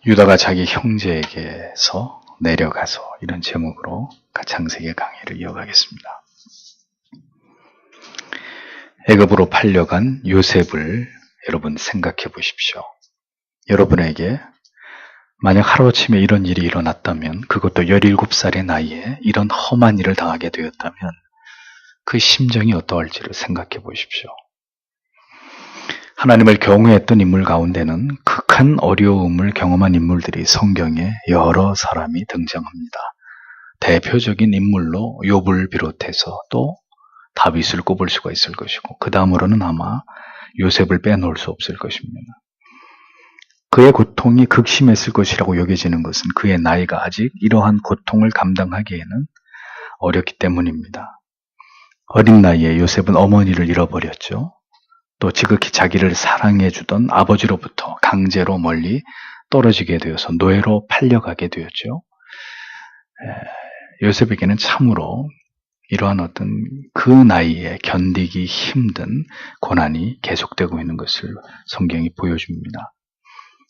유다가 자기 형제에게서 내려가서 이런 제목으로 창세기 강의를 이어가겠습니다. 애굽으로 팔려간 요셉을 여러분 생각해 보십시오. 여러분에게 만약 하루아침에 이런 일이 일어났다면, 그것도 17살의 나이에 이런 험한 일을 당하게 되었다면 그 심정이 어떠할지를 생각해 보십시오. 하나님을 경외했던 인물 가운데는 극한 어려움을 경험한 인물들이 성경에 여러 사람이 등장합니다. 대표적인 인물로 욥을 비롯해서 또 다윗을 꼽을 수가 있을 것이고, 그 다음으로는 아마 요셉을 빼놓을 수 없을 것입니다. 그의 고통이 극심했을 것이라고 여겨지는 것은 그의 나이가 아직 이러한 고통을 감당하기에는 어렸기 때문입니다. 어린 나이에 요셉은 어머니를 잃어버렸죠. 또 지극히 자기를 사랑해 주던 아버지로부터 강제로 멀리 떨어지게 되어서 노예로 팔려가게 되었죠. 요셉에게는 참으로 이러한 어떤 그 나이에 견디기 힘든 고난이 계속되고 있는 것을 성경이 보여줍니다.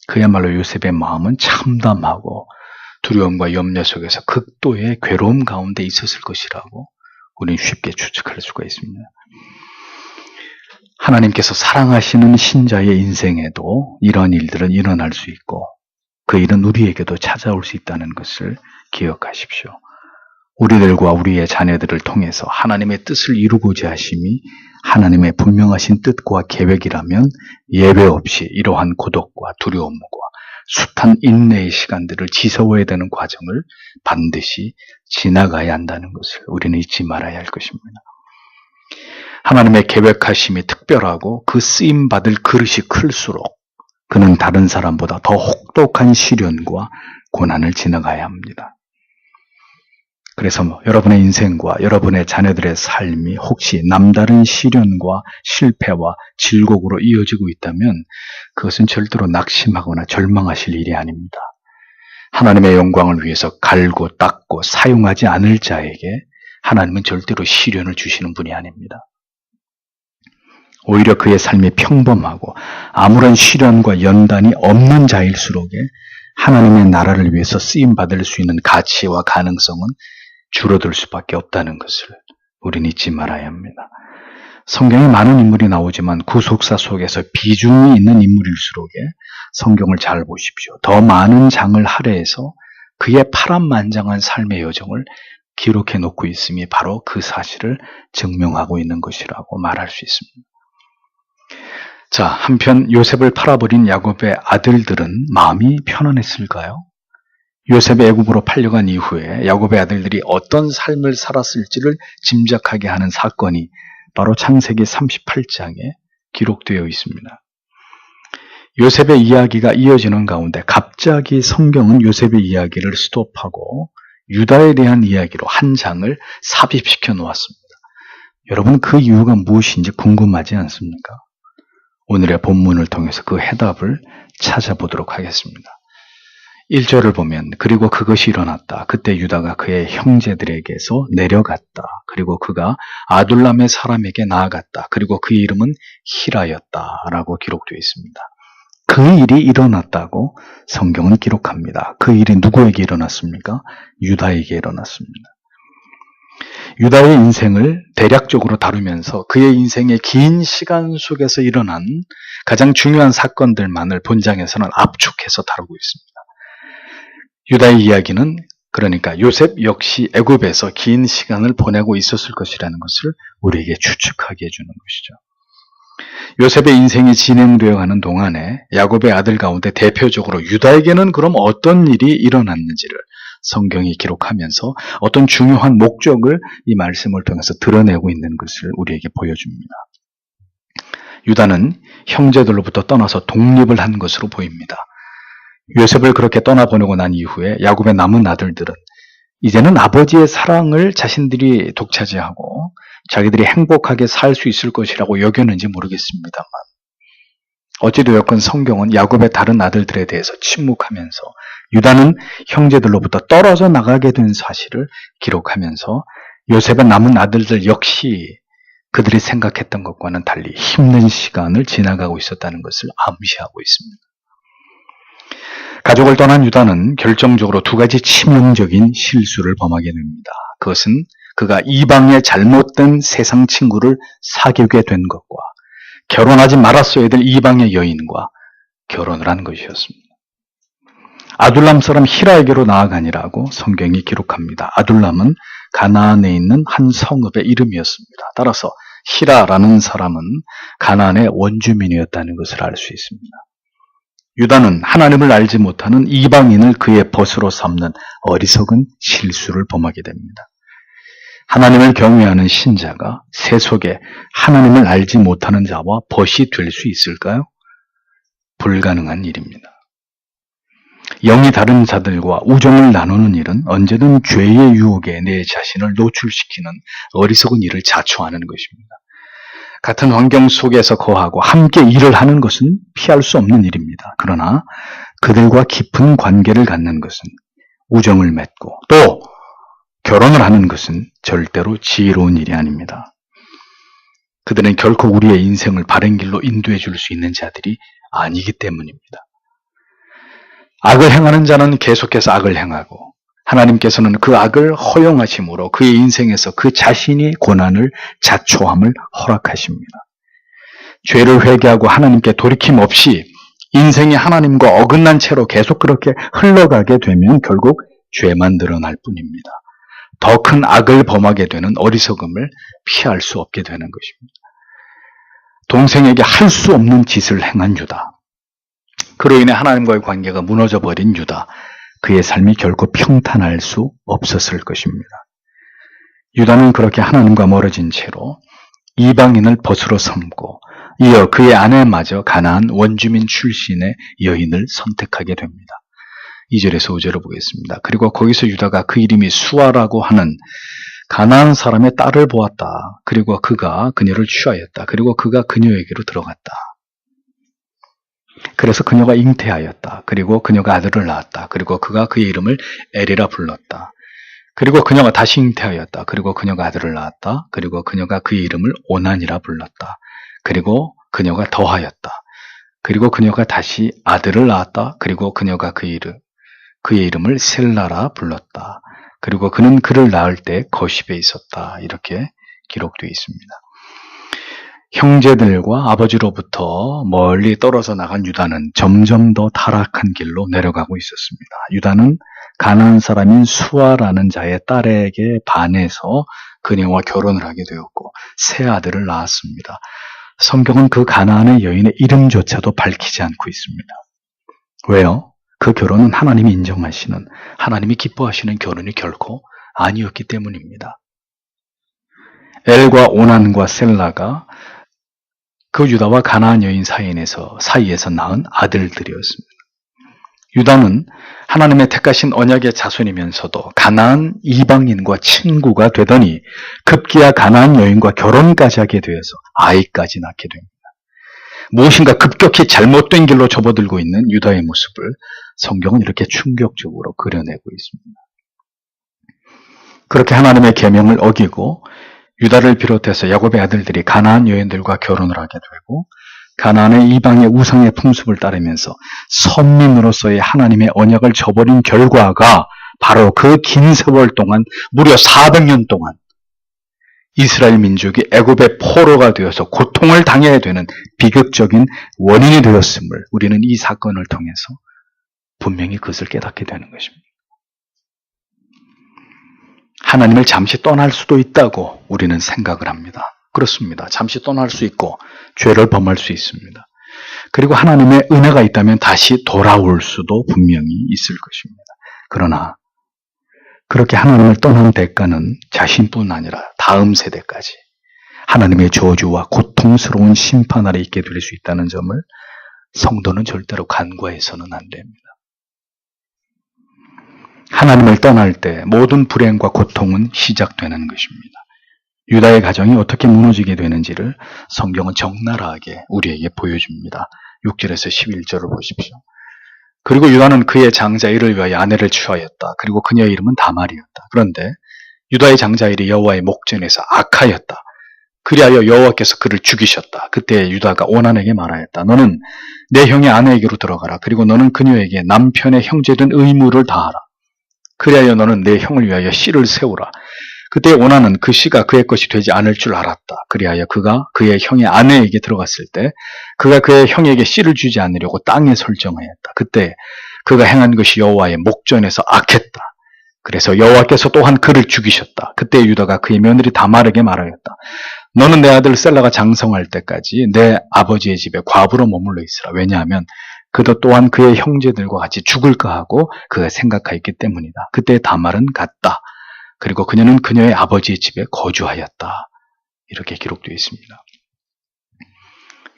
그야말로 요셉의 마음은 참담하고 두려움과 염려 속에서 극도의 괴로움 가운데 있었을 것이라고 우리는 쉽게 추측할 수가 있습니다. 하나님께서 사랑하시는 신자의 인생에도 이런 일들은 일어날 수 있고, 그 일은 우리에게도 찾아올 수 있다는 것을 기억하십시오. 우리들과 우리의 자녀들을 통해서 하나님의 뜻을 이루고자 하심이 하나님의 분명하신 뜻과 계획이라면 예외 없이 이러한 고독과 두려움과 숱한 인내의 시간들을 지새워야 되는 과정을 반드시 지나가야 한다는 것을 우리는 잊지 말아야 할 것입니다. 하나님의 계획하심이 특별하고 그 쓰임받을 그릇이 클수록 그는 다른 사람보다 더 혹독한 시련과 고난을 지나가야 합니다. 그래서 여러분의 인생과 여러분의 자녀들의 삶이 혹시 남다른 시련과 실패와 질곡으로 이어지고 있다면 그것은 절대로 낙심하거나 절망하실 일이 아닙니다. 하나님의 영광을 위해서 갈고 닦고 사용하지 않을 자에게 하나님은 절대로 시련을 주시는 분이 아닙니다. 오히려 그의 삶이 평범하고 아무런 시련과 연단이 없는 자일수록에 하나님의 나라를 위해서 쓰임받을 수 있는 가치와 가능성은 줄어들 수밖에 없다는 것을 우리는 잊지 말아야 합니다. 성경에 많은 인물이 나오지만 구속사 속에서 비중이 있는 인물일수록에 성경을 잘 보십시오. 더 많은 장을 할애해서 그의 파란만장한 삶의 여정을 기록해 놓고 있음이 바로 그 사실을 증명하고 있는 것이라고 말할 수 있습니다. 자, 한편 요셉을 팔아버린 야곱의 아들들은 마음이 편안했을까요? 요셉이 애굽으로 팔려간 이후에 야곱의 아들들이 어떤 삶을 살았을지를 짐작하게 하는 사건이 바로 창세기 38장에 기록되어 있습니다. 요셉의 이야기가 이어지는 가운데 갑자기 성경은 요셉의 이야기를 스톱하고 유다에 대한 이야기로 한 장을 삽입시켜 놓았습니다. 여러분, 그 이유가 무엇인지 궁금하지 않습니까? 오늘의 본문을 통해서 그 해답을 찾아보도록 하겠습니다. 1절을 보면, 그리고 그것이 일어났다. 그때 유다가 그의 형제들에게서 내려갔다. 그리고 그가 아둘람의 사람에게 나아갔다. 그리고 그의 이름은 히라였다. 라고 기록되어 있습니다. 그 일이 일어났다고 성경은 기록합니다. 그 일이 누구에게 일어났습니까? 유다에게 일어났습니다. 유다의 인생을 대략적으로 다루면서 그의 인생의 긴 시간 속에서 일어난 가장 중요한 사건들만을 본장에서는 압축해서 다루고 있습니다. 유다의 이야기는 그러니까 요셉 역시 애굽에서 긴 시간을 보내고 있었을 것이라는 것을 우리에게 추측하게 해주는 것이죠. 요셉의 인생이 진행되어 가는 동안에 야곱의 아들 가운데 대표적으로 유다에게는 그럼 어떤 일이 일어났는지를 성경이 기록하면서 어떤 중요한 목적을 이 말씀을 통해서 드러내고 있는 것을 우리에게 보여줍니다. 유다는 형제들로부터 떠나서 독립을 한 것으로 보입니다. 요셉을 그렇게 떠나보내고 난 이후에 야곱의 남은 아들들은 이제는 아버지의 사랑을 자신들이 독차지하고 자기들이 행복하게 살 수 있을 것이라고 여겼는지 모르겠습니다만, 어찌되었건 성경은 야곱의 다른 아들들에 대해서 침묵하면서 유다는 형제들로부터 떨어져 나가게 된 사실을 기록하면서 요셉의 남은 아들들 역시 그들이 생각했던 것과는 달리 힘든 시간을 지나가고 있었다는 것을 암시하고 있습니다. 가족을 떠난 유다는 결정적으로 두 가지 치명적인 실수를 범하게 됩니다. 그것은 그가 이방의 잘못된 세상 친구를 사귀게 된 것과 결혼하지 말았어야 될 이방의 여인과 결혼을 한 것이었습니다. 아둘람 사람 히라에게로 나아가니라고 성경이 기록합니다. 아둘람은 가나안에 있는 한 성읍의 이름이었습니다. 따라서 히라라는 사람은 가나안의 원주민이었다는 것을 알 수 있습니다. 유다는 하나님을 알지 못하는 이방인을 그의 벗으로 삼는 어리석은 실수를 범하게 됩니다. 하나님을 경외하는 신자가 세속에 하나님을 알지 못하는 자와 벗이 될 수 있을까요? 불가능한 일입니다. 영이 다른 자들과 우정을 나누는 일은 언제든 죄의 유혹에 내 자신을 노출시키는 어리석은 일을 자초하는 것입니다. 같은 환경 속에서 거하고 함께 일을 하는 것은 피할 수 없는 일입니다. 그러나 그들과 깊은 관계를 갖는 것은, 우정을 맺고 또 결혼을 하는 것은 절대로 지혜로운 일이 아닙니다. 그들은 결코 우리의 인생을 바른 길로 인도해 줄 수 있는 자들이 아니기 때문입니다. 악을 행하는 자는 계속해서 악을 행하고 하나님께서는 그 악을 허용하심으로 그의 인생에서 그 자신이 고난을 자초함을 허락하십니다. 죄를 회개하고 하나님께 돌이킴 없이 인생이 하나님과 어긋난 채로 계속 그렇게 흘러가게 되면 결국 죄만 늘어날 뿐입니다. 더 큰 악을 범하게 되는 어리석음을 피할 수 없게 되는 것입니다. 동생에게 할 수 없는 짓을 행한 유다. 그로 인해 하나님과의 관계가 무너져 버린 유다. 그의 삶이 결코 평탄할 수 없었을 것입니다. 유다는 그렇게 하나님과 멀어진 채로 이방인을 벗으로 삼고 이어 그의 아내마저 가나안 원주민 출신의 여인을 선택하게 됩니다. 2절에서 5절을 보겠습니다. 그리고 거기서 유다가 그 이름이 수아라고 하는 가나안 사람의 딸을 보았다. 그리고 그가 그녀를 취하였다. 그리고 그가 그녀에게로 들어갔다. 그래서 그녀가 잉태하였다. 그리고 그녀가 아들을 낳았다. 그리고 그가 그의 이름을 에리라 불렀다. 그리고 그녀가 다시 잉태하였다. 그리고 그녀가 아들을 낳았다. 그리고 그녀가 그의 이름을 오난이라 불렀다. 그리고 그녀가 더하였다. 그리고 그녀가 다시 아들을 낳았다. 그리고 그녀가 그의 이름을 셀라라 불렀다. 그리고 그는 그를 낳을 때 거십에 있었다. 이렇게 기록되어 있습니다. 형제들과 아버지로부터 멀리 떨어져 나간 유다는 점점 더 타락한 길로 내려가고 있었습니다. 유다는 가나안 사람인 수아라는 자의 딸에게 반해서 그녀와 결혼을 하게 되었고 세 아들을 낳았습니다. 성경은 그 가나안의 여인의 이름조차도 밝히지 않고 있습니다. 왜요? 그 결혼은 하나님이 인정하시는, 하나님이 기뻐하시는 결혼이 결코 아니었기 때문입니다. 엘과 오난과 셀라가 그 유다와 가나안 여인 사이에서 낳은 아들들이었습니다. 유다는 하나님의 택하신 언약의 자손이면서도 가나안 이방인과 친구가 되더니 급기야 가나안 여인과 결혼까지 하게 되어서 아이까지 낳게 됩니다. 무엇인가 급격히 잘못된 길로 접어들고 있는 유다의 모습을 성경은 이렇게 충격적으로 그려내고 있습니다. 그렇게 하나님의 계명을 어기고 유다를 비롯해서 야곱의 아들들이 가나안 여인들과 결혼을 하게 되고 가나안의 이방의 우상의 풍습을 따르면서 선민으로서의 하나님의 언약을 저버린 결과가 바로 그 긴 세월 동안 무려 400년 동안 이스라엘 민족이 애굽의 포로가 되어서 고통을 당해야 되는 비극적인 원인이 되었음을 우리는 이 사건을 통해서 분명히 그것을 깨닫게 되는 것입니다. 하나님을 잠시 떠날 수도 있다고 우리는 생각을 합니다. 그렇습니다. 잠시 떠날 수 있고 죄를 범할 수 있습니다. 그리고 하나님의 은혜가 있다면 다시 돌아올 수도 분명히 있을 것입니다. 그러나 그렇게 하나님을 떠난 대가는 자신뿐 아니라 다음 세대까지 하나님의 저주와 고통스러운 심판 아래 있게 될 수 있다는 점을 성도는 절대로 간과해서는 안 됩니다. 하나님을 떠날 때 모든 불행과 고통은 시작되는 것입니다. 유다의 가정이 어떻게 무너지게 되는지를 성경은 적나라하게 우리에게 보여줍니다. 6절에서 11절을 보십시오. 그리고 유다는 그의 장자일을 위하여 아내를 취하였다. 그리고 그녀의 이름은 다말이었다. 그런데 유다의 장자일이 여호와의 목전에서 악하였다. 그리하여 여호와께서 그를 죽이셨다. 그때 유다가 오난에게 말하였다. 너는 내 형의 아내에게로 들어가라. 그리고 너는 그녀에게 남편의 형제된 의무를 다하라. 그리하여 너는 내 형을 위하여 씨를 세우라. 그때 오난은 그 씨가 그의 것이 되지 않을 줄 알았다. 그리하여 그가 그의 형의 아내에게 들어갔을 때 그가 그의 형에게 씨를 주지 않으려고 땅에 설정하였다. 그때 그가 행한 것이 여호와의 목전에서 악했다. 그래서 여호와께서 또한 그를 죽이셨다. 그때 유다가 그의 며느리 다말에게 말하였다. 너는 내 아들 셀라가 장성할 때까지 내 아버지의 집에 과부로 머물러 있으라. 왜냐하면 그도 또한 그의 형제들과 같이 죽을까 하고 그가 생각하였기 때문이다. 그때 다말은 갔다. 그리고 그녀는 그녀의 아버지의 집에 거주하였다. 이렇게 기록되어 있습니다.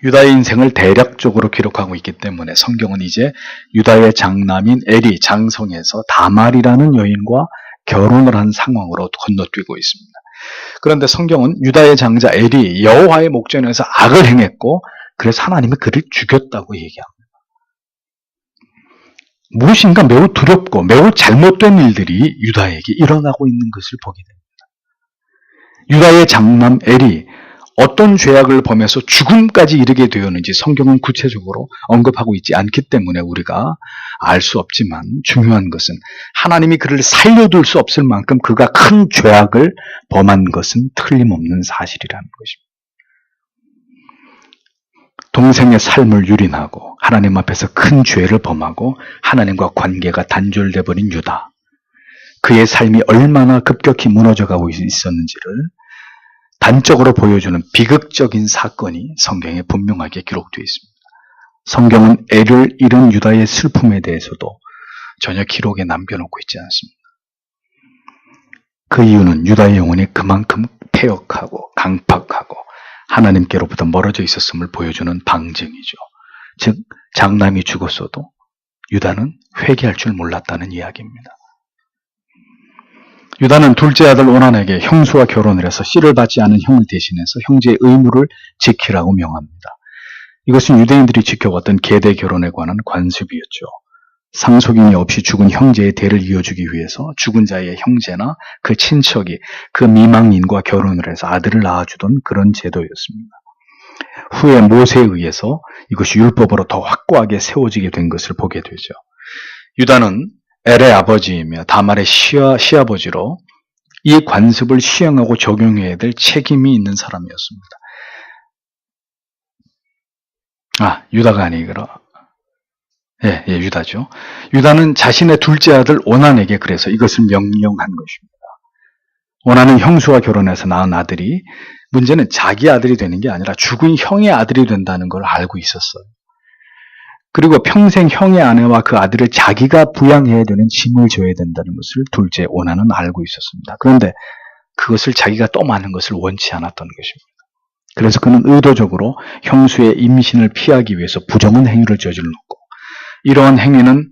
유다의 인생을 대략적으로 기록하고 있기 때문에 성경은 이제 유다의 장남인 엘이 장성해서 다말이라는 여인과 결혼을 한 상황으로 건너뛰고 있습니다. 그런데 성경은 유다의 장자 엘이 여호와의 목전에서 악을 행했고 그래서 하나님이 그를 죽였다고 얘기합니다. 무엇인가 매우 두렵고 매우 잘못된 일들이 유다에게 일어나고 있는 것을 보게 됩니다. 유다의 장남 엘이 어떤 죄악을 범해서 죽음까지 이르게 되었는지 성경은 구체적으로 언급하고 있지 않기 때문에 우리가 알 수 없지만 중요한 것은 하나님이 그를 살려둘 수 없을 만큼 그가 큰 죄악을 범한 것은 틀림없는 사실이라는 것입니다. 동생의 삶을 유린하고 하나님 앞에서 큰 죄를 범하고 하나님과 관계가 단절돼 버린 유다. 그의 삶이 얼마나 급격히 무너져가고 있었는지를 단적으로 보여주는 비극적인 사건이 성경에 분명하게 기록되어 있습니다. 성경은 애를 잃은 유다의 슬픔에 대해서도 전혀 기록에 남겨놓고 있지 않습니다. 그 이유는 유다의 영혼이 그만큼 패역하고 강팍하고 하나님께로부터 멀어져 있었음을 보여주는 방증이죠. 즉 장남이 죽었어도 유다는 회개할 줄 몰랐다는 이야기입니다. 유다는 둘째 아들 오난에게 형수와 결혼을 해서 씨를 받지 않은 형을 대신해서 형제의 의무를 지키라고 명합니다. 이것은 유대인들이 지켜왔던 계대 결혼에 관한 관습이었죠. 상속인이 없이 죽은 형제의 대를 이어주기 위해서 죽은 자의 형제나 그 친척이 그 미망인과 결혼을 해서 아들을 낳아주던 그런 제도였습니다. 후에 모세에 의해서 이것이 율법으로 더 확고하게 세워지게 된 것을 보게 되죠. 유다는 엘의 아버지이며 다말의 시아버지로 이 관습을 시행하고 적용해야 될 책임이 있는 사람이었습니다. 유다가 아니라 유다죠. 유다는 자신의 둘째 아들 오난에게 그래서 이것을 명령한 것입니다. 오난은 형수와 결혼해서 낳은 아들이 문제는 자기 아들이 되는 게 아니라 죽은 형의 아들이 된다는 걸 알고 있었어요. 그리고 평생 형의 아내와 그 아들을 자기가 부양해야 되는 짐을 져야 된다는 것을 둘째 오난은 알고 있었습니다. 그런데 그것을 자기가 또 많은 것을 원치 않았던 것입니다. 그래서 그는 의도적으로 형수의 임신을 피하기 위해서 부정한 행위를 저질렀고 이러한 행위는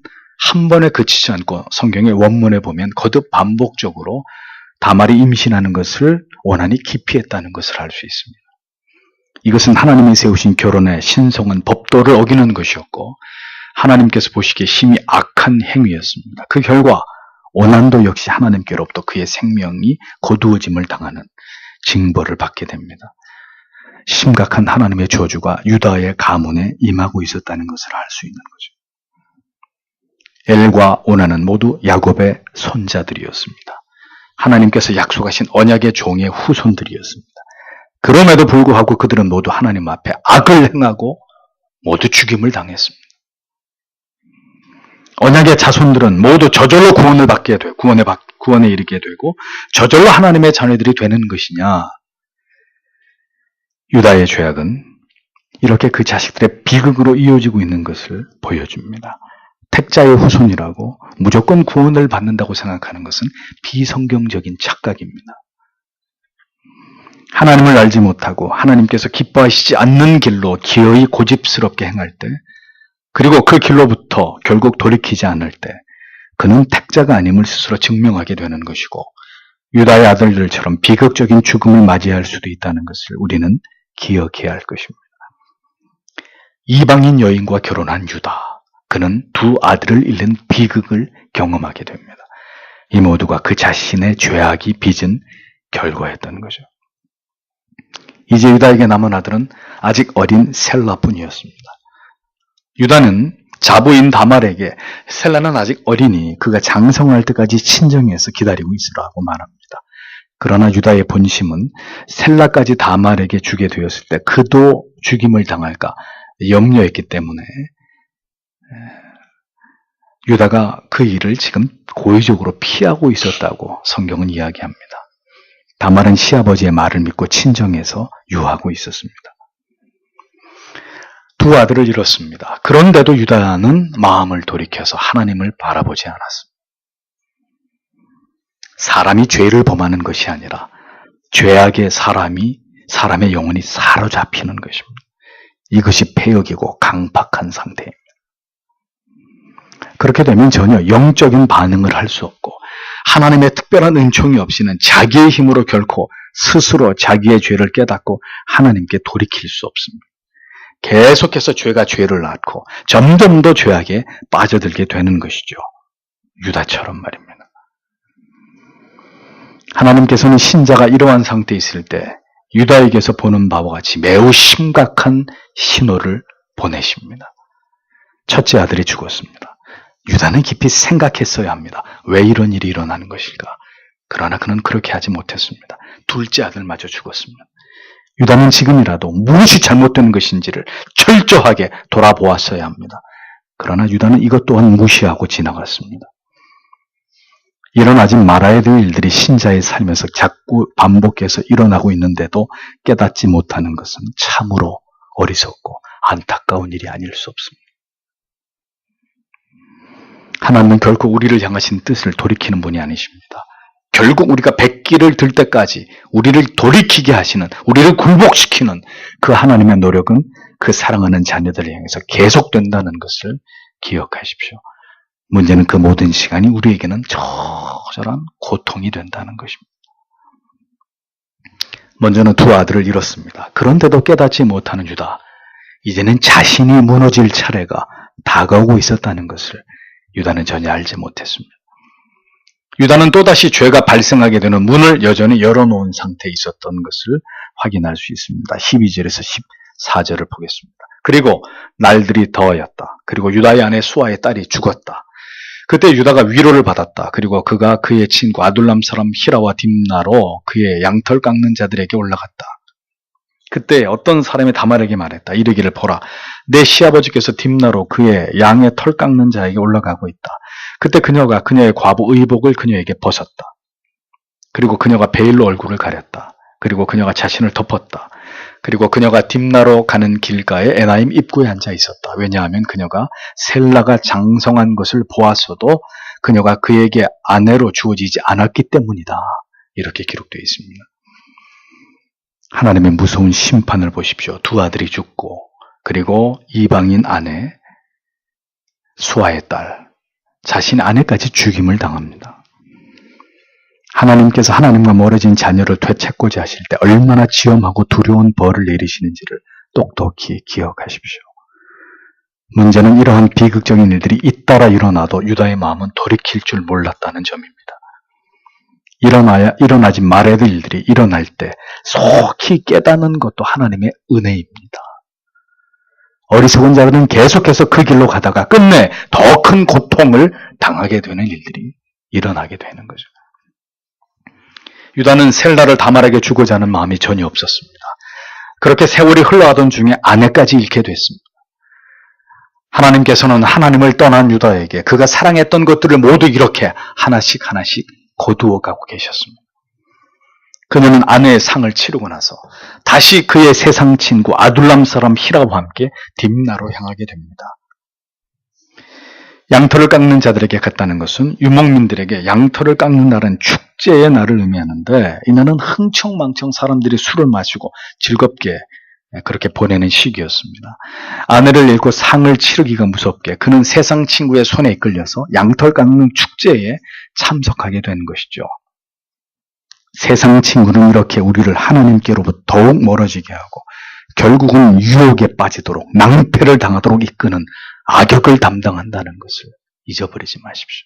한 번에 그치지 않고 성경의 원문에 보면 거듭 반복적으로 다말이 임신하는 것을 오난이 기피했다는 것을 알 수 있습니다. 이것은 하나님이 세우신 결혼의 신성한 법도를 어기는 것이었고 하나님께서 보시기에 심히 악한 행위였습니다. 그 결과 오난도 역시 하나님께로부터 그의 생명이 거두어짐을 당하는 징벌을 받게 됩니다. 심각한 하나님의 저주가 유다의 가문에 임하고 있었다는 것을 알 수 있는 거죠. 엘과 오난은 모두 야곱의 손자들이었습니다. 하나님께서 약속하신 언약의 종의 후손들이었습니다. 그럼에도 불구하고 그들은 모두 하나님 앞에 악을 행하고 모두 죽임을 당했습니다. 언약의 자손들은 모두 저절로 구원을 받게 되고 구원에 이르게 되고 저절로 하나님의 자녀들이 되는 것이냐? 유다의 죄악은 이렇게 그 자식들의 비극으로 이어지고 있는 것을 보여줍니다. 택자의 후손이라고 무조건 구원을 받는다고 생각하는 것은 비성경적인 착각입니다. 하나님을 알지 못하고 하나님께서 기뻐하시지 않는 길로 기어이 고집스럽게 행할 때 그리고 그 길로부터 결국 돌이키지 않을 때 그는 택자가 아님을 스스로 증명하게 되는 것이고 유다의 아들들처럼 비극적인 죽음을 맞이할 수도 있다는 것을 우리는 기억해야 할 것입니다. 이방인 여인과 결혼한 유다, 그는 두 아들을 잃는 비극을 경험하게 됩니다. 이 모두가 그 자신의 죄악이 빚은 결과였다는 거죠. 이제 유다에게 남은 아들은 아직 어린 셀라뿐이었습니다. 유다는 자부인 다말에게 셀라는 아직 어리니 그가 장성할 때까지 친정에서 기다리고 있으라고 말합니다. 그러나 유다의 본심은 셀라까지 다말에게 주게 되었을 때 그도 죽임을 당할까 염려했기 때문에 유다가 그 일을 지금 고의적으로 피하고 있었다고 성경은 이야기합니다. 다말은 시아버지의 말을 믿고 친정에서 유하고 있었습니다. 두 아들을 잃었습니다. 그런데도 유다는 마음을 돌이켜서 하나님을 바라보지 않았습니다. 사람이 죄를 범하는 것이 아니라 죄악의 사람의 영혼이 사로잡히는 것입니다. 이것이 폐역이고 강박한 상태입니다. 그렇게 되면 전혀 영적인 반응을 할 수 없고 하나님의 특별한 은총이 없이는 자기의 힘으로 결코 스스로 자기의 죄를 깨닫고 하나님께 돌이킬 수 없습니다. 계속해서 죄가 죄를 낳고 점점 더 죄악에 빠져들게 되는 것이죠. 유다처럼 말입니다. 하나님께서는 신자가 이러한 상태에 있을 때 유다에게서 보는 바와 같이 매우 심각한 신호를 보내십니다. 첫째 아들이 죽었습니다. 유다는 깊이 생각했어야 합니다. 왜 이런 일이 일어나는 것일까? 그러나 그는 그렇게 하지 못했습니다. 둘째 아들마저 죽었습니다. 유다는 지금이라도 무엇이 잘못된 것인지를 철저하게 돌아보았어야 합니다. 그러나 유다는 이것 또한 무시하고 지나갔습니다. 일어나지 말아야 될 일들이 신자의 삶에서 자꾸 반복해서 일어나고 있는데도 깨닫지 못하는 것은 참으로 어리석고 안타까운 일이 아닐 수 없습니다. 하나님은 결코 우리를 향하신 뜻을 돌이키는 분이 아니십니다. 결국 우리가 백기를 들 때까지 우리를 돌이키게 하시는, 우리를 굴복시키는 그 하나님의 노력은 그 사랑하는 자녀들을 향해서 계속된다는 것을 기억하십시오. 문제는 그 모든 시간이 우리에게는 처절한 고통이 된다는 것입니다. 먼저는 두 아들을 잃었습니다. 그런데도 깨닫지 못하는 유다, 이제는 자신이 무너질 차례가 다가오고 있었다는 것을 유다는 전혀 알지 못했습니다. 유다는 또다시 죄가 발생하게 되는 문을 여전히 열어놓은 상태에 있었던 것을 확인할 수 있습니다. 12절에서 14절을 보겠습니다. 그리고 날들이 더하였다. 그리고 유다의 아내 수아의 딸이 죽었다. 그때 유다가 위로를 받았다. 그리고 그가 그의 친구 아둘람 사람 히라와 딥나로 그의 양털 깎는 자들에게 올라갔다. 그때 어떤 사람이 다말에게 말했다. 이르기를 보라, 내 시아버지께서 딥나로 그의 양의 털 깎는 자에게 올라가고 있다. 그때 그녀가 그녀의 과부 의복을 그녀에게 벗었다. 그리고 그녀가 베일로 얼굴을 가렸다. 그리고 그녀가 자신을 덮었다. 그리고 그녀가 딥나로 가는 길가에 에나임 입구에 앉아 있었다. 왜냐하면 그녀가 셀라가 장성한 것을 보았어도 그녀가 그에게 아내로 주어지지 않았기 때문이다. 이렇게 기록되어 있습니다. 하나님의 무서운 심판을 보십시오. 두 아들이 죽고 그리고 이방인 아내 수아의 딸, 자신의 아내까지 죽임을 당합니다. 하나님께서 하나님과 멀어진 자녀를 되찾고자 하실 때 얼마나 지엄하고 두려운 벌을 내리시는지를 똑똑히 기억하십시오. 문제는 이러한 비극적인 일들이 잇따라 일어나도 유다의 마음은 돌이킬 줄 몰랐다는 점입니다. 일어나지 말아야 될 일들이 일어날 때 속히 깨닫는 것도 하나님의 은혜입니다. 어리석은 자들은 계속해서 그 길로 가다가 끝내 더 큰 고통을 당하게 되는 일들이 일어나게 되는 거죠. 유다는 셀라를 다말에게 주고자 하는 마음이 전혀 없었습니다. 그렇게 세월이 흘러가던 중에 아내까지 잃게 됐습니다. 하나님께서는 하나님을 떠난 유다에게 그가 사랑했던 것들을 모두 이렇게 하나씩 거두어 가고 계셨습니다. 그녀는 아내의 상을 치르고 나서 다시 그의 세상 친구 아둘람 사람 히라와 함께 딥나로 향하게 됩니다. 양털을 깎는 자들에게 갔다는 것은 유목민들에게 양털을 깎는 날은 축제의 날을 의미하는데, 이 날은 흥청망청 사람들이 술을 마시고 즐겁게 그렇게 보내는 시기였습니다. 아내를 잃고 상을 치르기가 무섭게 그는 세상 친구의 손에 이끌려서 양털 깎는 축제에 참석하게 된 것이죠. 세상 친구는 이렇게 우리를 하나님께로부터 더욱 멀어지게 하고 결국은 유혹에 빠지도록 낭패를 당하도록 이끄는 악역을 담당한다는 것을 잊어버리지 마십시오.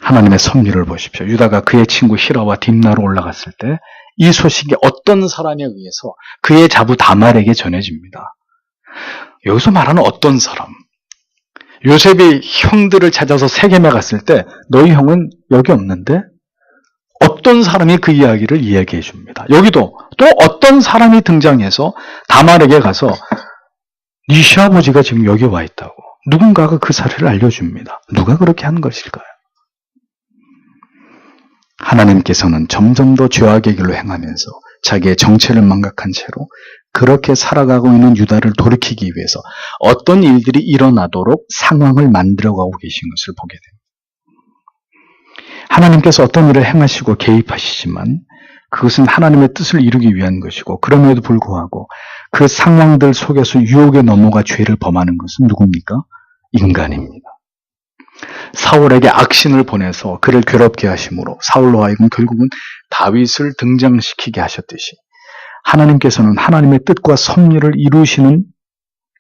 하나님의 섭리를 보십시오. 유다가 그의 친구 히라와 딥나로 올라갔을 때 이 소식이 어떤 사람에 의해서 그의 자부 다말에게 전해집니다. 여기서 말하는 어떤 사람, 요셉이 형들을 찾아서 세겜에 갔을 때 너희 형은 여기 없는데? 어떤 사람이 그 이야기를 이야기해 줍니다. 여기도 또 어떤 사람이 등장해서 다말에게 가서 네 시아버지가 지금 여기 와 있다고 누군가가 그 사실을 알려줍니다. 누가 그렇게 한 것일까요? 하나님께서는 점점 더 죄악의 길로 행하면서 자기의 정체를 망각한 채로 그렇게 살아가고 있는 유다를 돌이키기 위해서 어떤 일들이 일어나도록 상황을 만들어가고 계신 것을 보게 됩니다. 하나님께서 어떤 일을 행하시고 개입하시지만 그것은 하나님의 뜻을 이루기 위한 것이고 그럼에도 불구하고 그 상황들 속에서 유혹에 넘어가 죄를 범하는 것은 누굽니까? 인간입니다. 사울에게 악신을 보내서 그를 괴롭게 하심으로 사울로 하여금 결국은 다윗을 등장시키게 하셨듯이 하나님께서는 하나님의 뜻과 섭리를 이루시는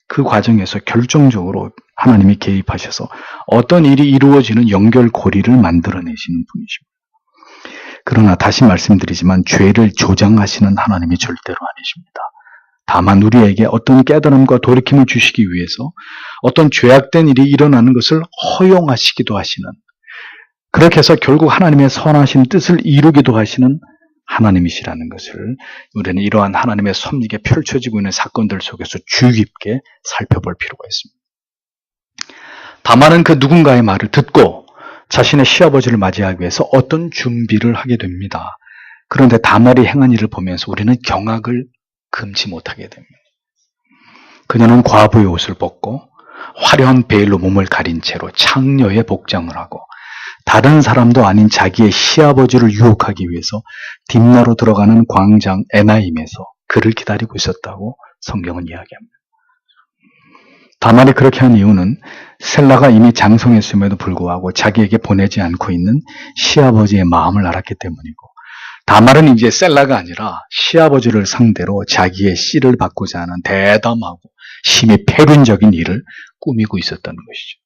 그 과정에서 결정적으로 하나님이 개입하셔서 어떤 일이 이루어지는 연결고리를 만들어내시는 분이십니다. 그러나 다시 말씀드리지만 죄를 조장하시는 하나님이 절대로 아니십니다. 다만 우리에게 어떤 깨달음과 돌이킴을 주시기 위해서 어떤 죄악된 일이 일어나는 것을 허용하시기도 하시는, 그렇게 해서 결국 하나님의 선하신 뜻을 이루기도 하시는 하나님이시라는 것을 우리는 이러한 하나님의 섭리가 펼쳐지고 있는 사건들 속에서 주의 깊게 살펴볼 필요가 있습니다. 다만은 그 누군가의 말을 듣고 자신의 시아버지를 맞이하기 위해서 어떤 준비를 하게 됩니다. 그런데 다말이 행한 일을 보면서 우리는 경악을 금치 못하게 됩니다. 그녀는 과부의 옷을 벗고 화려한 베일로 몸을 가린 채로 창녀의 복장을 하고 다른 사람도 아닌 자기의 시아버지를 유혹하기 위해서 딥나로 들어가는 광장 에나임에서 그를 기다리고 있었다고 성경은 이야기합니다. 다말이 그렇게 한 이유는 셀라가 이미 장성했음에도 불구하고 자기에게 보내지 않고 있는 시아버지의 마음을 알았기 때문이고, 다말은 이제 셀라가 아니라 시아버지를 상대로 자기의 씨를 받고자 하는 대담하고 심히 패륜적인 일을 꾸미고 있었던 것이죠.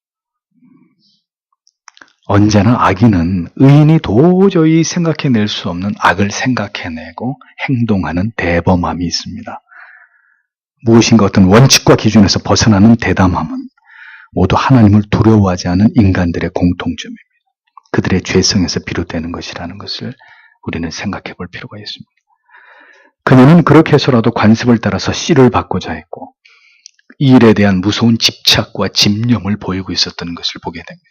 언제나 악인은 의인이 도저히 생각해낼 수 없는 악을 생각해내고 행동하는 대범함이 있습니다. 무엇인가 어떤 원칙과 기준에서 벗어나는 대담함은 모두 하나님을 두려워하지 않은 인간들의 공통점입니다. 그들의 죄성에서 비롯되는 것이라는 것을 우리는 생각해 볼 필요가 있습니다. 그녀는 그렇게 해서라도 관습을 따라서 씨를 받고자 했고 이 일에 대한 무서운 집착과 집념을 보이고 있었던 것을 보게 됩니다.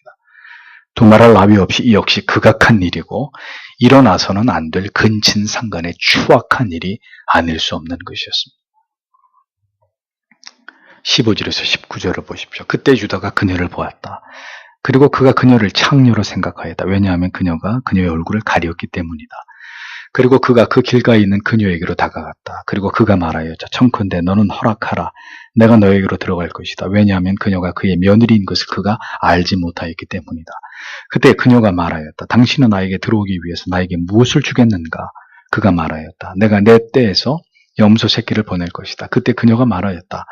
두말할 나위 없이 이 역시 극악한 일이고 일어나서는 안 될 근친상간의 추악한 일이 아닐 수 없는 것이었습니다. 15절에서 19절을 보십시오. 그때 유다가 그녀를 보았다. 그리고 그가 그녀를 창녀로 생각하였다. 왜냐하면 그녀가 그녀의 얼굴을 가리었기 때문이다. 그리고 그가 그 길가에 있는 그녀에게로 다가갔다. 그리고 그가 말하였다. 청컨대 너는 허락하라. 내가 너에게로 들어갈 것이다. 왜냐하면 그녀가 그의 며느리인 것을 그가 알지 못하였기 때문이다. 그때 그녀가 말하였다. 당신은 나에게 들어오기 위해서 나에게 무엇을 주겠는가? 그가 말하였다. 내가 내 떼에서 염소 새끼를 보낼 것이다. 그때 그녀가 말하였다.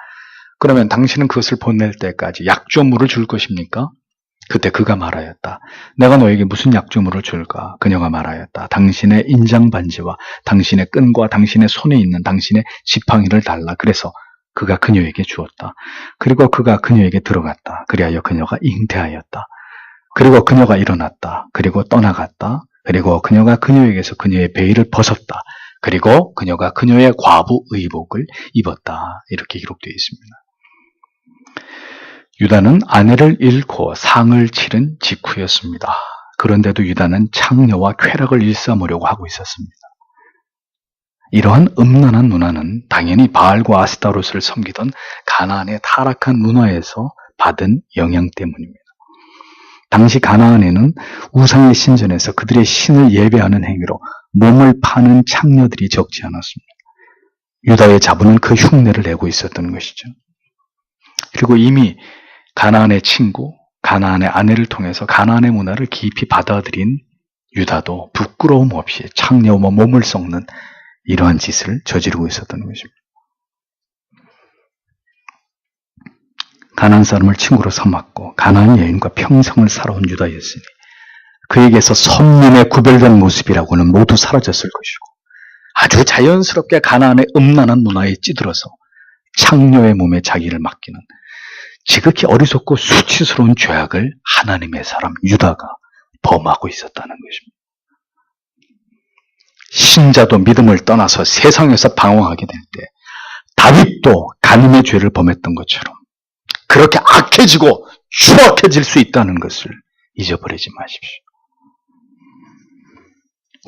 그러면 당신은 그것을 보낼 때까지 약조물을 줄 것입니까? 그때 그가 말하였다. 내가 너에게 무슨 약조물을 줄까? 그녀가 말하였다. 당신의 인장반지와 당신의 끈과 당신의 손에 있는 당신의 지팡이를 달라. 그래서 그가 그녀에게 주었다. 그리고 그가 그녀에게 들어갔다. 그리하여 그녀가 잉태하였다. 그리고 그녀가 일어났다. 그리고 떠나갔다. 그리고 그녀가 그녀에게서 그녀의 베일을 벗었다. 그리고 그녀가 그녀의 과부 의복을 입었다. 이렇게 기록되어 있습니다. 유다는 아내를 잃고 상을 치른 직후였습니다. 그런데도 유다는 창녀와 쾌락을 일삼으려고 하고 있었습니다. 이러한 음란한 문화는 당연히 바알과 아스타롯을 섬기던 가나안의 타락한 문화에서 받은 영향 때문입니다. 당시 가나안에는 우상의 신전에서 그들의 신을 예배하는 행위로 몸을 파는 창녀들이 적지 않았습니다. 유다의 자부는 그 흉내를 내고 있었던 것이죠. 그리고 이미 가나안의 친구, 가나안의 아내를 통해서 가나안의 문화를 깊이 받아들인 유다도 부끄러움 없이 창녀와 몸을 썩는 이러한 짓을 저지르고 있었던 것입니다. 가나안 사람을 친구로 삼았고 가나안 여인과 평생을 살아온 유다였으니 그에게서 선민의 구별된 모습이라고는 모두 사라졌을 것이고 아주 자연스럽게 가나안의 음란한 문화에 찌들어서 창녀의 몸에 자기를 맡기는 지극히 어리석고 수치스러운 죄악을 하나님의 사람 유다가 범하고 있었다는 것입니다. 신자도 믿음을 떠나서 세상에서 방황하게 될 때 다윗도 간음의 죄를 범했던 것처럼 그렇게 악해지고 추악해질 수 있다는 것을 잊어버리지 마십시오.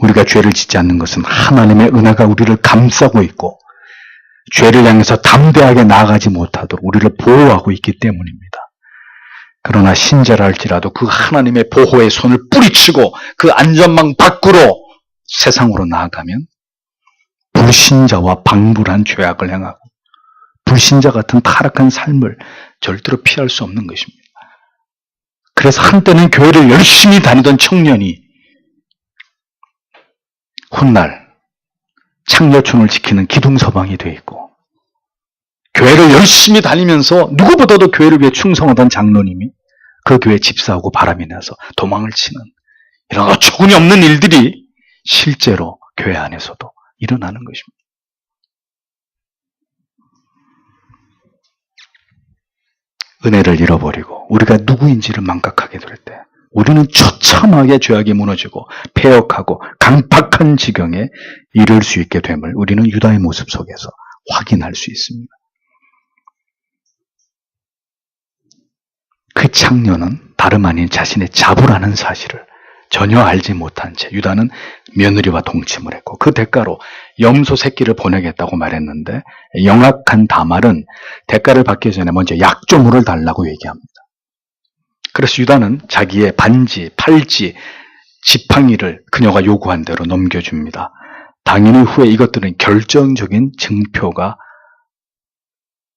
우리가 죄를 짓지 않는 것은 하나님의 은혜가 우리를 감싸고 있고 죄를 향해서 담대하게 나아가지 못하도록 우리를 보호하고 있기 때문입니다. 그러나 신자라 할지라도 그 하나님의 보호의 손을 뿌리치고 그 안전망 밖으로 세상으로 나아가면 불신자와 방불한 죄악을 행하고 불신자 같은 타락한 삶을 절대로 피할 수 없는 것입니다. 그래서 한때는 교회를 열심히 다니던 청년이 훗날 창녀촌을 지키는 기둥서방이 되어 있고 교회를 열심히 다니면서 누구보다도 교회를 위해 충성하던 장로님이 그 교회 집사하고 바람이 나서 도망을 치는 이런 어처구니 없는 일들이 실제로 교회 안에서도 일어나는 것입니다. 은혜를 잃어버리고 우리가 누구인지를 망각하게 될 때 우리는 처참하게 죄악이 무너지고 폐역하고 강팍한 지경에 이를 수 있게 됨을 우리는 유다의 모습 속에서 확인할 수 있습니다. 그 창녀는 다름 아닌 자신의 자부라는 사실을 전혀 알지 못한 채 유다는 며느리와 동침을 했고 그 대가로 염소 새끼를 보내겠다고 말했는데 영악한 다말은 대가를 받기 전에 먼저 약조물을 달라고 얘기합니다. 그래서 유다는 자기의 반지, 팔찌, 지팡이를 그녀가 요구한 대로 넘겨줍니다. 당연히 후에 이것들은 결정적인 증표가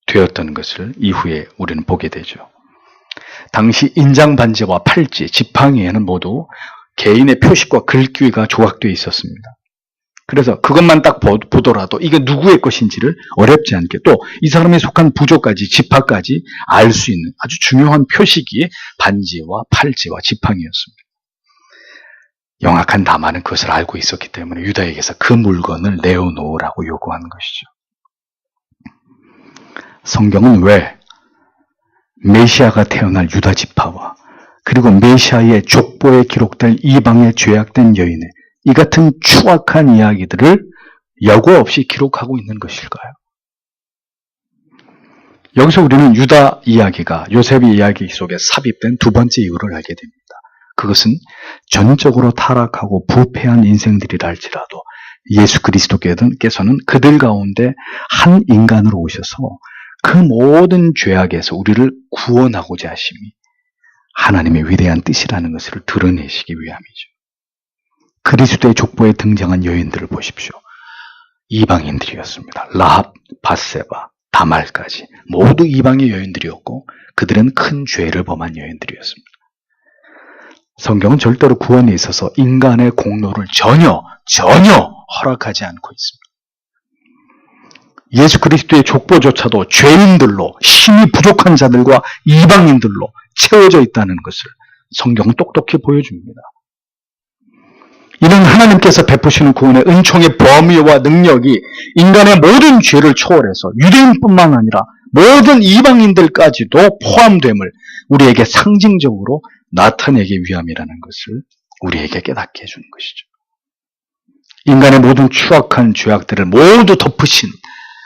되었던 것을 이후에 우리는 보게 되죠. 당시 인장 반지와 팔찌, 지팡이에는 모두 개인의 표식과 글귀가 조각되어 있었습니다. 그래서 그것만 딱 보더라도 이게 누구의 것인지를 어렵지 않게 또 이 사람이 속한 부족까지 지파까지 알 수 있는 아주 중요한 표식이 반지와 팔찌와 지팡이였습니다. 영악한 다만은 그것을 알고 있었기 때문에 유다에게서 그 물건을 내어놓으라고 요구한 것이죠. 성경은 왜 메시아가 태어날 유다 지파와 그리고 메시아의 족보에 기록될 이방의 죄악된 여인의 이 같은 추악한 이야기들을 여과 없이 기록하고 있는 것일까요? 여기서 우리는 유다 이야기가 요셉의 이야기 속에 삽입된 두 번째 이유를 알게 됩니다. 그것은 전적으로 타락하고 부패한 인생들이라 할지라도 예수 그리스도께서는 그들 가운데 한 인간으로 오셔서 그 모든 죄악에서 우리를 구원하고자 하심이 하나님의 위대한 뜻이라는 것을 드러내시기 위함이죠. 그리스도의 족보에 등장한 여인들을 보십시오. 이방인들이었습니다. 라합, 밧세바, 다말까지 모두 이방의 여인들이었고 그들은 큰 죄를 범한 여인들이었습니다. 성경은 절대로 구원에 있어서 인간의 공로를 전혀 허락하지 않고 있습니다. 예수 그리스도의 족보조차도 죄인들로 힘이 부족한 자들과 이방인들로 채워져 있다는 것을 성경은 똑똑히 보여줍니다. 이는 하나님께서 베푸시는 구원의 은총의 범위와 능력이 인간의 모든 죄를 초월해서 유대인뿐만 아니라 모든 이방인들까지도 포함됨을 우리에게 상징적으로 나타내기 위함이라는 것을 우리에게 깨닫게 해주는 것이죠. 인간의 모든 추악한 죄악들을 모두 덮으신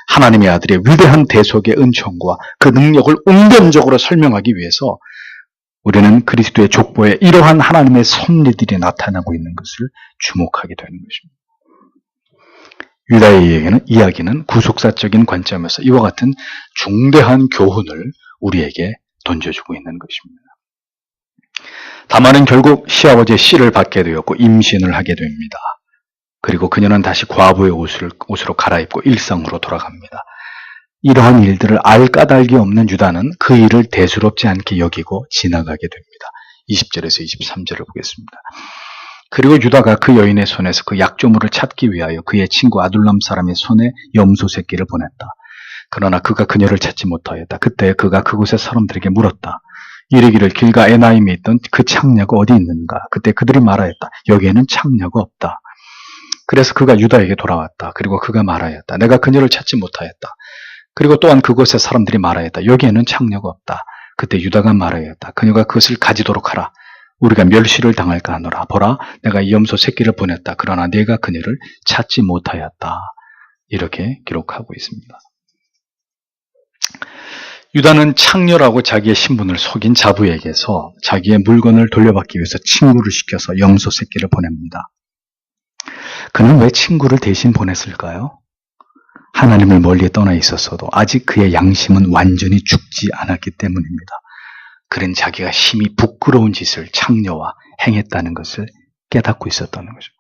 하나님의 아들의 위대한 대속의 은총과 그 능력을 웅변적으로 설명하기 위해서 우리는 그리스도의 족보에 이러한 하나님의 섭리들이 나타나고 있는 것을 주목하게 되는 것입니다. 유다의 이야기는 구속사적인 관점에서 이와 같은 중대한 교훈을 우리에게 던져주고 있는 것입니다. 다만은 결국 시아버지의 씨를 받게 되었고 임신을 하게 됩니다. 그리고 그녀는 다시 과부의 옷으로 갈아입고 일상으로 돌아갑니다. 이러한 일들을 알 까닭이 없는 유다는 그 일을 대수롭지 않게 여기고 지나가게 됩니다. 20절에서 23절을 보겠습니다. 그리고 유다가 그 여인의 손에서 그 약조물을 찾기 위하여 그의 친구 아둘람 사람의 손에 염소 새끼를 보냈다. 그러나 그가 그녀를 찾지 못하였다. 그때 그가 그곳의 사람들에게 물었다. 이르기를 길가 에나임에 있던 그 창녀가 어디 있는가? 그때 그들이 말하였다. 여기에는 창녀가 없다. 그래서 그가 유다에게 돌아왔다. 그리고 그가 말하였다. 내가 그녀를 찾지 못하였다. 그리고 또한 그곳에 사람들이 말하였다. 여기에는 창녀가 없다. 그때 유다가 말하였다. 그녀가 그것을 가지도록 하라. 우리가 멸시를 당할까 하노라. 보라, 내가 이 염소 새끼를 보냈다. 그러나 내가 그녀를 찾지 못하였다. 이렇게 기록하고 있습니다. 유다는 창녀라고 자기의 신분을 속인 자부에게서 자기의 물건을 돌려받기 위해서 친구를 시켜서 염소 새끼를 보냅니다. 그는 왜 친구를 대신 보냈을까요? 하나님을 멀리 떠나 있었어도 아직 그의 양심은 완전히 죽지 않았기 때문입니다. 그는 자기가 심히 부끄러운 짓을 창녀와 행했다는 것을 깨닫고 있었다는 거죠.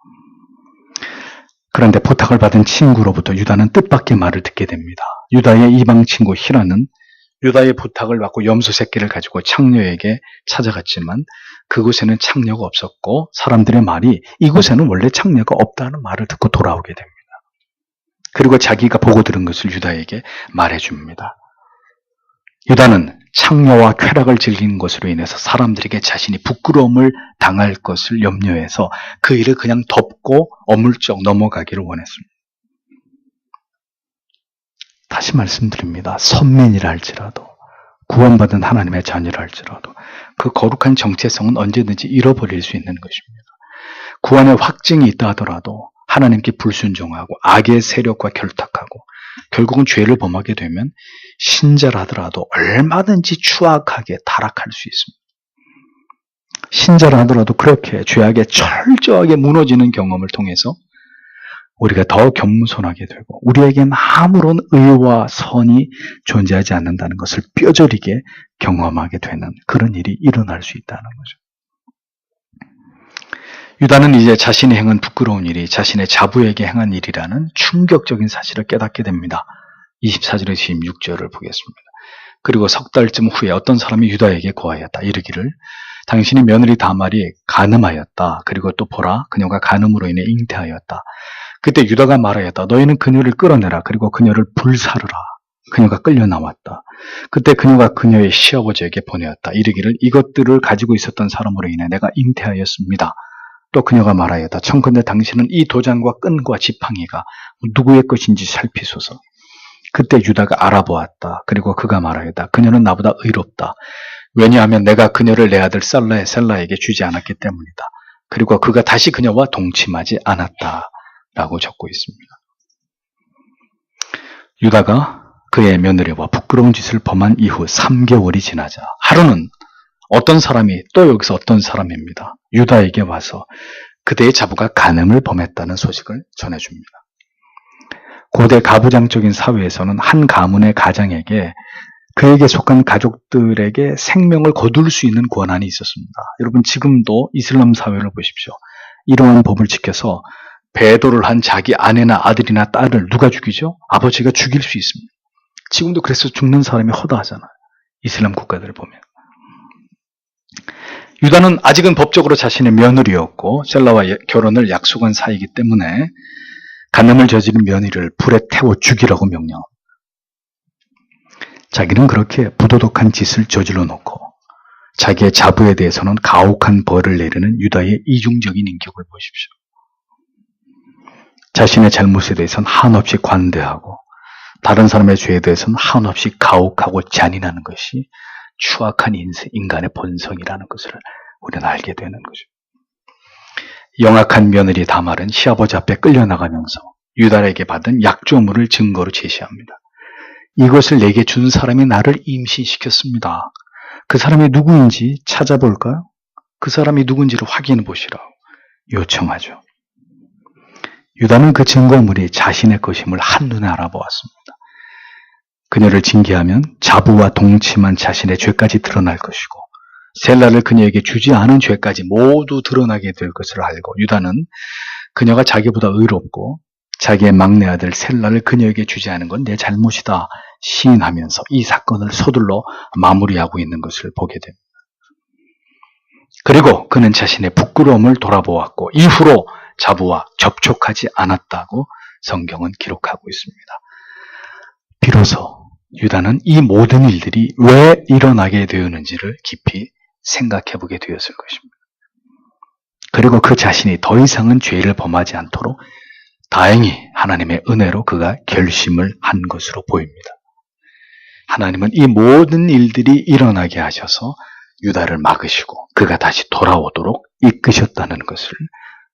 그런데 부탁을 받은 친구로부터 유다는 뜻밖의 말을 듣게 됩니다. 유다의 이방 친구 히라는 유다의 부탁을 받고 염소 새끼를 가지고 창녀에게 찾아갔지만 그곳에는 창녀가 없었고 사람들의 말이 이곳에는 원래 창녀가 없다는 말을 듣고 돌아오게 됩니다. 그리고 자기가 보고 들은 것을 유다에게 말해줍니다. 유다는 창녀와 쾌락을 즐긴 것으로 인해서 사람들에게 자신이 부끄러움을 당할 것을 염려해서 그 일을 그냥 덮고 어물쩍 넘어가기를 원했습니다. 다시 말씀드립니다. 선민이라 할지라도 구원받은 하나님의 자녀라 할지라도 그 거룩한 정체성은 언제든지 잃어버릴 수 있는 것입니다. 구원의 확증이 있다 하더라도 하나님께 불순종하고 악의 세력과 결탁하고 결국은 죄를 범하게 되면 신자라 하더라도 얼마든지 추악하게 타락할 수 있습니다. 신자라 하더라도 그렇게 죄악에 철저하게 무너지는 경험을 통해서 우리가 더 겸손하게 되고 우리에겐 아무런 의와 선이 존재하지 않는다는 것을 뼈저리게 경험하게 되는 그런 일이 일어날 수 있다는 거죠. 유다는 이제 자신이 행한 부끄러운 일이 자신의 자부에게 행한 일이라는 충격적인 사실을 깨닫게 됩니다. 24절에서 26절을 보겠습니다. 그리고 석 달쯤 후에 어떤 사람이 유다에게 고하였다. 이르기를 당신의 며느리 다말이 간음하였다. 그리고 또 보라, 그녀가 간음으로 인해 잉태하였다. 그때 유다가 말하였다. 너희는 그녀를 끌어내라. 그리고 그녀를 불사르라. 그녀가 끌려 나왔다. 그때 그녀가 그녀의 시아버지에게 보내었다. 이르기를 이것들을 가지고 있었던 사람으로 인해 내가 잉태하였습니다. 또 그녀가 말하였다. 청컨대 당신은 이 도장과 끈과 지팡이가 누구의 것인지 살피소서. 그때 유다가 알아보았다. 그리고 그가 말하였다. 그녀는 나보다 의롭다. 왜냐하면 내가 그녀를 내 아들 셀라에게 주지 않았기 때문이다. 그리고 그가 다시 그녀와 동침하지 않았다. 라고 적고 있습니다. 유다가 그의 며느리와 부끄러운 짓을 범한 이후 3개월이 지나자 하루는 어떤 사람이 또 여기서 어떤 사람입니다. 유다에게 와서 그대의 자부가 간음을 범했다는 소식을 전해줍니다. 고대 가부장적인 사회에서는 한 가문의 가장에게 그에게 속한 가족들에게 생명을 거둘 수 있는 권한이 있었습니다. 여러분 지금도 이슬람 사회를 보십시오. 이러한 법을 지켜서 배도를 한 자기 아내나 아들이나 딸을 누가 죽이죠? 아버지가 죽일 수 있습니다. 지금도 그래서 죽는 사람이 허다하잖아요. 이슬람 국가들을 보면. 유다는 아직은 법적으로 자신의 며느리였고 셀라와 결혼을 약속한 사이이기 때문에 간음을 저지른 며느리를 불에 태워 죽이라고 명령합니다. 자기는 그렇게 부도덕한 짓을 저질러 놓고 자기의 자부에 대해서는 가혹한 벌을 내리는 유다의 이중적인 인격을 보십시오. 자신의 잘못에 대해서는 한없이 관대하고 다른 사람의 죄에 대해서는 한없이 가혹하고 잔인하는 것이 추악한 인간의 본성이라는 것을 우리는 알게 되는 거죠. 영악한 며느리 다말은 시아버지 앞에 끌려나가면서 유다에게 받은 약조물을 증거로 제시합니다. 이것을 내게 준 사람이 나를 임신시켰습니다. 그 사람이 누구인지 찾아볼까요? 그 사람이 누군지를 확인해 보시라고 요청하죠. 유다는 그 증거물이 자신의 것임을 한눈에 알아보았습니다. 그녀를 징계하면 자부와 동침한 자신의 죄까지 드러날 것이고 셀라를 그녀에게 주지 않은 죄까지 모두 드러나게 될 것을 알고 유다는 그녀가 자기보다 의롭고 자기의 막내 아들 셀라를 그녀에게 주지 않은 건 내 잘못이다 시인하면서 이 사건을 서둘러 마무리하고 있는 것을 보게 됩니다. 그리고 그는 자신의 부끄러움을 돌아보았고 이후로 자부와 접촉하지 않았다고 성경은 기록하고 있습니다. 비로소 유다는 이 모든 일들이 왜 일어나게 되었는지를 깊이 생각해 보게 되었을 것입니다. 그리고 그 자신이 더 이상은 죄를 범하지 않도록 다행히 하나님의 은혜로 그가 결심을 한 것으로 보입니다. 하나님은 이 모든 일들이 일어나게 하셔서 유다를 막으시고 그가 다시 돌아오도록 이끄셨다는 것을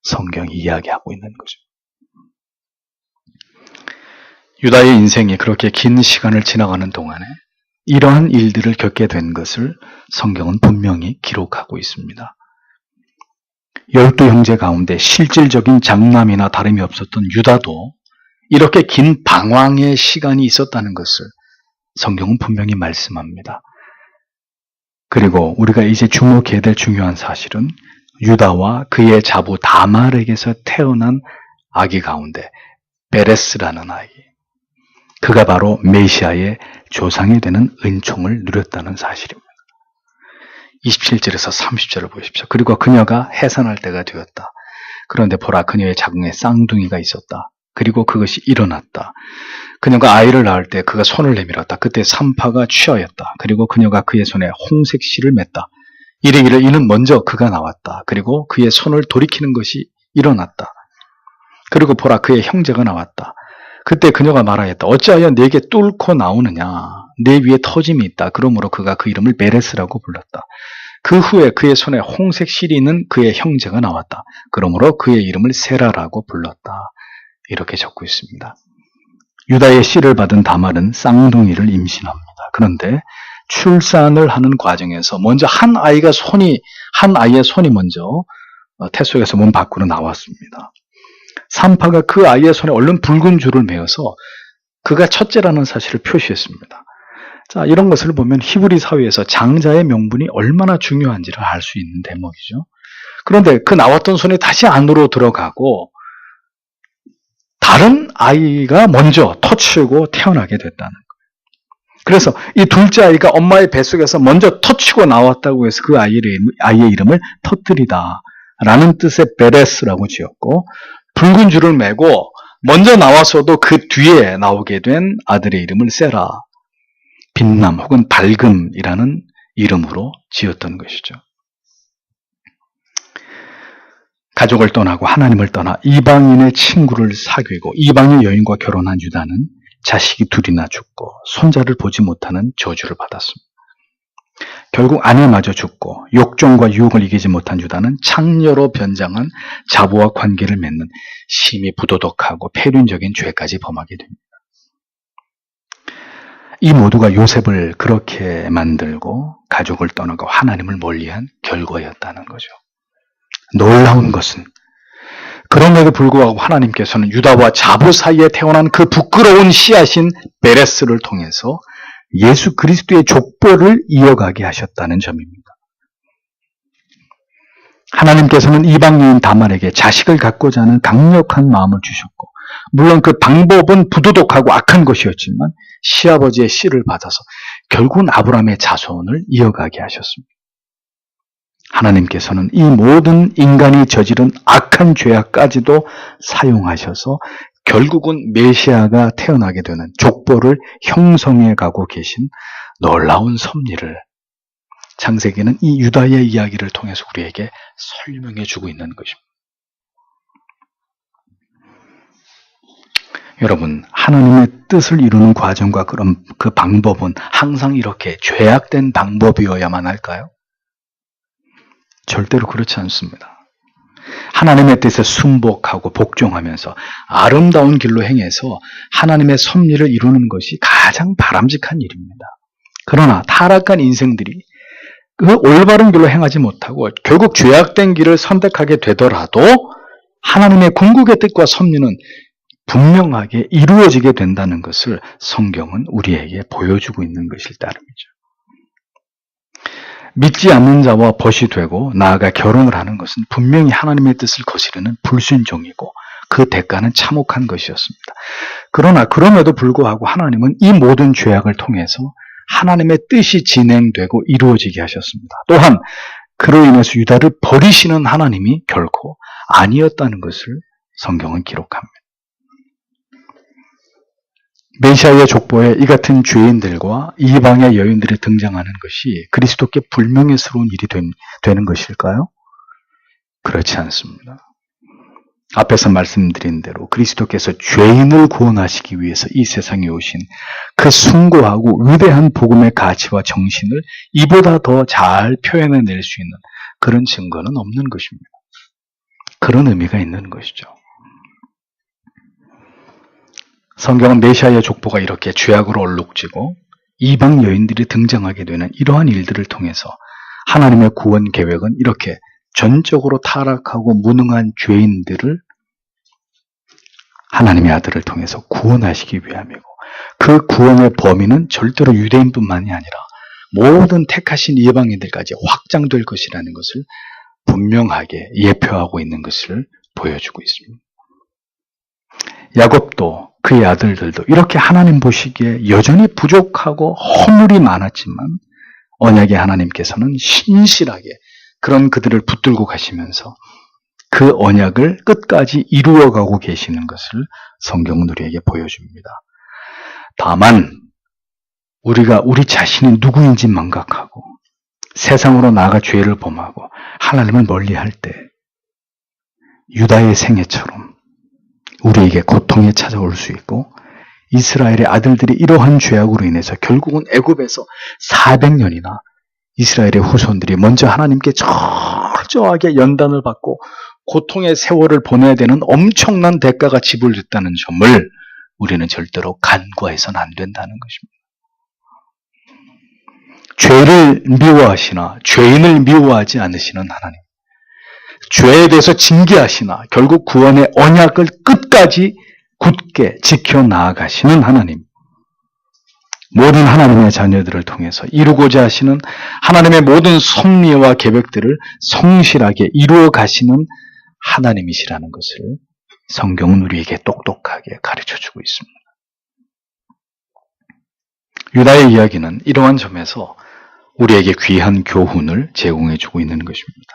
성경이 이야기하고 있는 거죠. 유다의 인생이 그렇게 긴 시간을 지나가는 동안에 이러한 일들을 겪게 된 것을 성경은 분명히 기록하고 있습니다. 12 형제 가운데 실질적인 장남이나 다름이 없었던 유다도 이렇게 긴 방황의 시간이 있었다는 것을 성경은 분명히 말씀합니다. 그리고 우리가 이제 주목해야 될 중요한 사실은 유다와 그의 자부 다말에게서 태어난 아기 가운데 베레스라는 아이, 그가 바로 메시아의 조상이 되는 은총을 누렸다는 사실입니다. 27절에서 30절을 보십시오. 그리고 그녀가 해산할 때가 되었다. 그런데 보라, 그녀의 자궁에 쌍둥이가 있었다. 그리고 그것이 일어났다. 그녀가 아이를 낳을 때 그가 손을 내밀었다. 그때 산파가 취하였다. 그리고 그녀가 그의 손에 홍색 실을 맸다. 이르기를 이는 먼저 그가 나왔다. 그리고 그의 손을 돌이키는 것이 일어났다. 그리고 보라, 그의 형제가 나왔다. 그때 그녀가 말하였다. 어찌하여 내게 뚫고 나오느냐? 내 위에 터짐이 있다. 그러므로 그가 그 이름을 메레스라고 불렀다. 그 후에 그의 손에 홍색 실이 있는 그의 형제가 나왔다. 그러므로 그의 이름을 세라라고 불렀다. 이렇게 적고 있습니다. 유다의 씨를 받은 다말은 쌍둥이를 임신합니다. 그런데 출산을 하는 과정에서 먼저 한 아이의 손이 먼저 태 속에서 몸 밖으로 나왔습니다. 산파가 그 아이의 손에 얼른 붉은 줄을 매어서 그가 첫째라는 사실을 표시했습니다. 자, 이런 것을 보면 히브리 사회에서 장자의 명분이 얼마나 중요한지를 알 수 있는 대목이죠. 그런데 그 나왔던 손이 다시 안으로 들어가고 다른 아이가 먼저 터치고 태어나게 됐다는 거예요. 그래서 이 둘째 아이가 엄마의 뱃속에서 먼저 터치고 나왔다고 해서 그 아이의 이름을 터뜨리다 라는 뜻의 베레스라고 지었고, 붉은 줄을 매고 먼저 나와서도 그 뒤에 나오게 된 아들의 이름을 세라, 빛남 혹은 밝음이라는 이름으로 지었던 것이죠. 가족을 떠나고 하나님을 떠나 이방인의 친구를 사귀고 이방인 여인과 결혼한 유다는 자식이 둘이나 죽고 손자를 보지 못하는 저주를 받았습니다. 결국 아내마저 죽고 욕정과 유혹을 이기지 못한 유다는 창녀로 변장한 자부와 관계를 맺는 심히 부도덕하고 폐륜적인 죄까지 범하게 됩니다. 이 모두가 요셉을 그렇게 만들고 가족을 떠나고 하나님을 멀리한 결과였다는 거죠. 놀라운 것은 그럼에도 불구하고 하나님께서는 유다와 자부 사이에 태어난 그 부끄러운 씨앗인 베레스를 통해서 예수 그리스도의 족보를 이어가게 하셨다는 점입니다. 하나님께서는 이방인 다말에게 자식을 갖고자 하는 강력한 마음을 주셨고, 물론 그 방법은 부도덕하고 악한 것이었지만 시아버지의 씨를 받아서 결국은 아브라함의 자손을 이어가게 하셨습니다. 하나님께서는 이 모든 인간이 저지른 악한 죄악까지도 사용하셔서 결국은 메시아가 태어나게 되는 족보를 형성해 가고 계신 놀라운 섭리를 창세기는 이 유다의 이야기를 통해서 우리에게 설명해 주고 있는 것입니다. 여러분, 하나님의 뜻을 이루는 과정과 그런 그 방법은 항상 이렇게 죄악된 방법이어야만 할까요? 절대로 그렇지 않습니다. 하나님의 뜻에 순복하고 복종하면서 아름다운 길로 행해서 하나님의 섭리를 이루는 것이 가장 바람직한 일입니다. 그러나 타락한 인생들이 그 올바른 길로 행하지 못하고 결국 죄악된 길을 선택하게 되더라도 하나님의 궁극의 뜻과 섭리는 분명하게 이루어지게 된다는 것을 성경은 우리에게 보여주고 있는 것일 따름이죠. 믿지 않는 자와 벗이 되고 나아가 결혼을 하는 것은 분명히 하나님의 뜻을 거스르는 불순종이고 그 대가는 참혹한 것이었습니다. 그러나 그럼에도 불구하고 하나님은 이 모든 죄악을 통해서 하나님의 뜻이 진행되고 이루어지게 하셨습니다. 또한 그로 인해서 유다를 버리시는 하나님이 결코 아니었다는 것을 성경은 기록합니다. 메시아의 족보에 이 같은 죄인들과 이방의 여인들이 등장하는 것이 그리스도께 불명예스러운 일이 되는 것일까요? 그렇지 않습니다. 앞에서 말씀드린 대로 그리스도께서 죄인을 구원하시기 위해서 이 세상에 오신 그 숭고하고 위대한 복음의 가치와 정신을 이보다 더 잘 표현해낼 수 있는 그런 증거는 없는 것입니다. 그런 의미가 있는 것이죠. 성경은 메시아의 족보가 이렇게 죄악으로 얼룩지고 이방 여인들이 등장하게 되는 이러한 일들을 통해서 하나님의 구원 계획은 이렇게 전적으로 타락하고 무능한 죄인들을 하나님의 아들을 통해서 구원하시기 위함이고, 그 구원의 범위는 절대로 유대인뿐만이 아니라 모든 택하신 이방인들까지 확장될 것이라는 것을 분명하게 예표하고 있는 것을 보여주고 있습니다. 야곱도 그의 아들들도 이렇게 하나님 보시기에 여전히 부족하고 허물이 많았지만 언약의 하나님께서는 신실하게 그런 그들을 붙들고 가시면서 그 언약을 끝까지 이루어가고 계시는 것을 성경은 우리에게 보여줍니다. 다만 우리가 우리 자신이 누구인지 망각하고 세상으로 나아가 죄를 범하고 하나님을 멀리할 때 유다의 생애처럼 우리에게 고통이 찾아올 수 있고, 이스라엘의 아들들이 이러한 죄악으로 인해서 결국은 애굽에서 400년이나 이스라엘의 후손들이 먼저 하나님께 철저하게 연단을 받고 고통의 세월을 보내야 되는 엄청난 대가가 지불됐다는 점을 우리는 절대로 간과해서는 안 된다는 것입니다. 죄를 미워하시나 죄인을 미워하지 않으시는 하나님, 죄에 대해서 징계하시나 결국 구원의 언약을 끝까지 굳게 지켜나가시는 하나님, 모든 하나님의 자녀들을 통해서 이루고자 하시는 하나님의 모든 섭리와 계획들을 성실하게 이루어 가시는 하나님이시라는 것을 성경은 우리에게 똑똑하게 가르쳐주고 있습니다. 유다의 이야기는 이러한 점에서 우리에게 귀한 교훈을 제공해주고 있는 것입니다.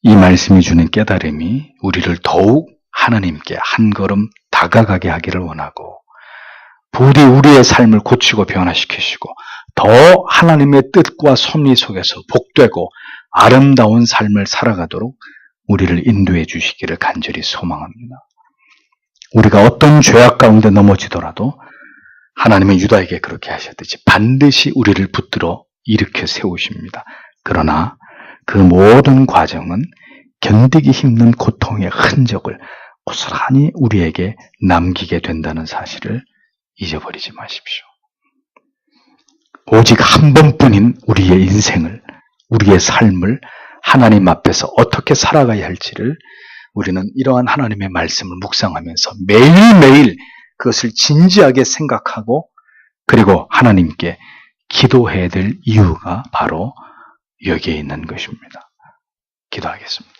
이 말씀이 주는 깨달음이 우리를 더욱 하나님께 한 걸음 다가가게 하기를 원하고, 부디 우리의 삶을 고치고 변화시키시고 더 하나님의 뜻과 섭리 속에서 복되고 아름다운 삶을 살아가도록 우리를 인도해 주시기를 간절히 소망합니다. 우리가 어떤 죄악 가운데 넘어지더라도 하나님은 유다에게 그렇게 하셨듯이 반드시 우리를 붙들어 일으켜 세우십니다. 그러나 그 모든 과정은 견디기 힘든 고통의 흔적을 고스란히 우리에게 남기게 된다는 사실을 잊어버리지 마십시오. 오직 한 번뿐인 우리의 인생을, 우리의 삶을 하나님 앞에서 어떻게 살아가야 할지를 우리는 이러한 하나님의 말씀을 묵상하면서 매일매일 그것을 진지하게 생각하고, 그리고 하나님께 기도해야 될 이유가 바로 여기에 있는 것입니다. 기도하겠습니다.